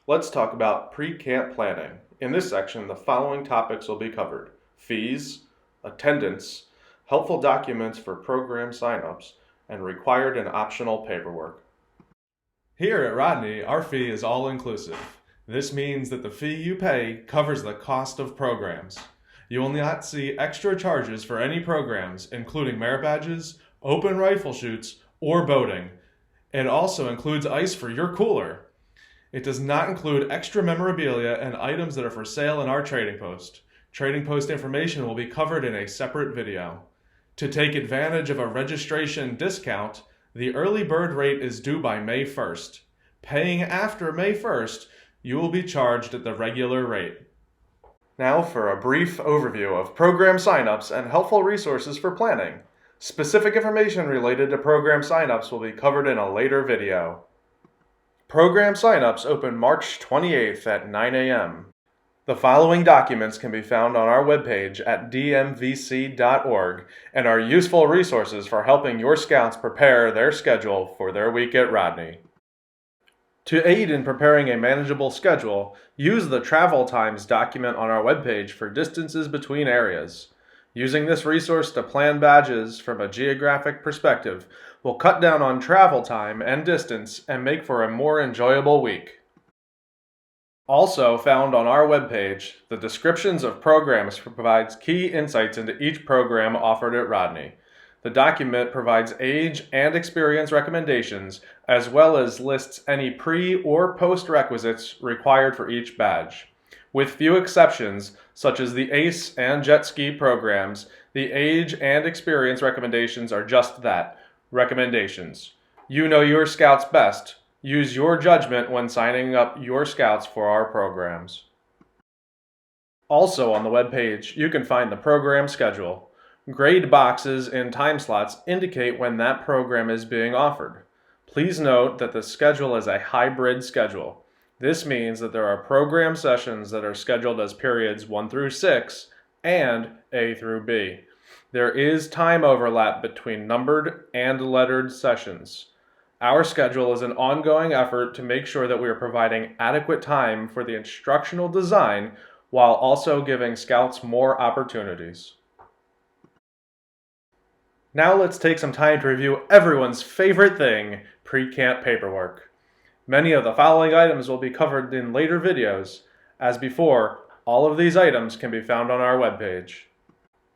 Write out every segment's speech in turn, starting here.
Let's talk about pre-camp planning. In this section, the following topics will be covered: fees, attendance, helpful documents for program signups, and required and optional paperwork. Here at Rodney, our fee is all-inclusive. This means that the fee you pay covers the cost of programs. You will not see extra charges for any programs, including merit badges, open rifle shoots, or boating. It also includes ice for your cooler. It does not include extra memorabilia and items that are for sale in our trading post. Trading post information will be covered in a separate video. To take advantage of a registration discount, the early bird rate is due by May 1st. Paying after May 1st, you will be charged at the regular rate. Now for a brief overview of program signups and helpful resources for planning. Specific information related to program signups will be covered in a later video. Program signups open March 28th at 9 a.m. The following documents can be found on our webpage at dmvc.org and are useful resources for helping your scouts prepare their schedule for their week at Rodney. To aid in preparing a manageable schedule, use the travel times document on our webpage for distances between areas. Using this resource to plan badges from a geographic perspective will cut down on travel time and distance and make for a more enjoyable week. Also found on our webpage, the descriptions of programs provides key insights into each program offered at Rodney. The document provides age and experience recommendations, as well as lists any pre- or post-requisites required for each badge. With few exceptions, such as the ACE and jet ski programs, the age and experience recommendations are just that, recommendations. You know your scouts best. Use your judgment when signing up your scouts for our programs. Also on the webpage, you can find the program schedule. Grade boxes in time slots indicate when that program is being offered. Please note that the schedule is a hybrid schedule. This means that there are program sessions that are scheduled as periods 1 through 6 and A through B. There is time overlap between numbered and lettered sessions. Our schedule is an ongoing effort to make sure that we are providing adequate time for the instructional design while also giving scouts more opportunities. Now let's take some time to review everyone's favorite thing, pre-camp paperwork. Many of the following items will be covered in later videos. As before, all of these items can be found on our webpage.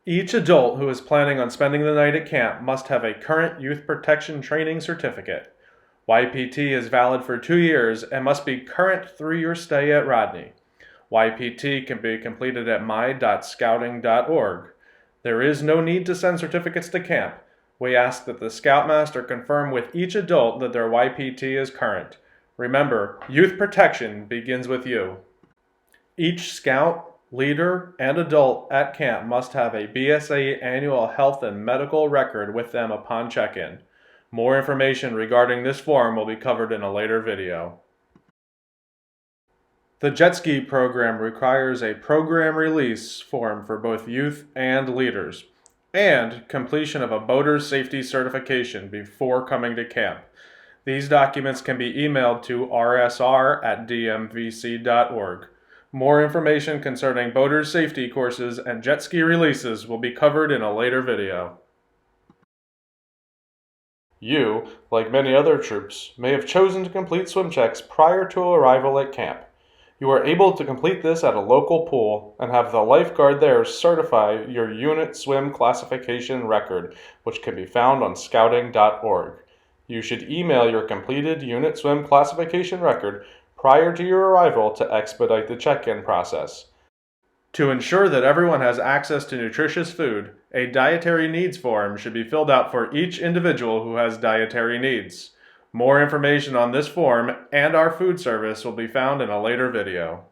Each adult who is planning on spending the night at camp must have a current Youth Protection Training Certificate. YPT is valid for 2 years and must be current through your stay at Rodney. YPT can be completed at my.scouting.org. There is no need to send certificates to camp. We ask that the Scoutmaster confirm with each adult that their YPT is current. Remember, youth protection begins with you. Each scout, leader, and adult at camp must have a BSA annual health and medical record with them upon check-in. More information regarding this form will be covered in a later video. The jet ski program requires a program release form for both youth and leaders, and completion of a boater safety certification before coming to camp. These documents can be emailed to rsr@dmvc.org. More information concerning boater safety courses and jet ski releases will be covered in a later video. You, like many other troops, may have chosen to complete swim checks prior to arrival at camp. You are able to complete this at a local pool and have the lifeguard there certify your unit swim classification record, which can be found on scouting.org. You should email your completed unit swim classification record prior to your arrival to expedite the check-in process. To ensure that everyone has access to nutritious food, a dietary needs form should be filled out for each individual who has dietary needs. More information on this form and our food service will be found in a later video.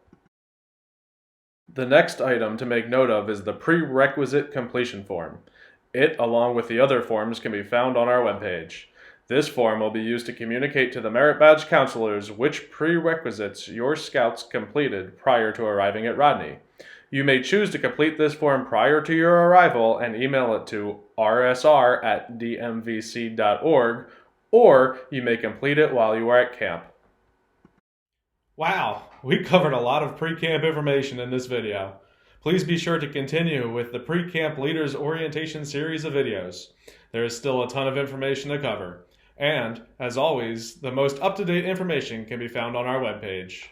The next item to make note of is the prerequisite completion form. It, along with the other forms, can be found on our webpage. This form will be used to communicate to the merit badge counselors which prerequisites your scouts completed prior to arriving at Rodney. You may choose to complete this form prior to your arrival and email it to rsr@dmvc.org, or you may complete it while you are at camp. Wow, we covered a lot of pre-camp information in this video. Please be sure to continue with the Pre-Camp Leaders Orientation series of videos. There is still a ton of information to cover. And, as always, the most up-to-date information can be found on our webpage.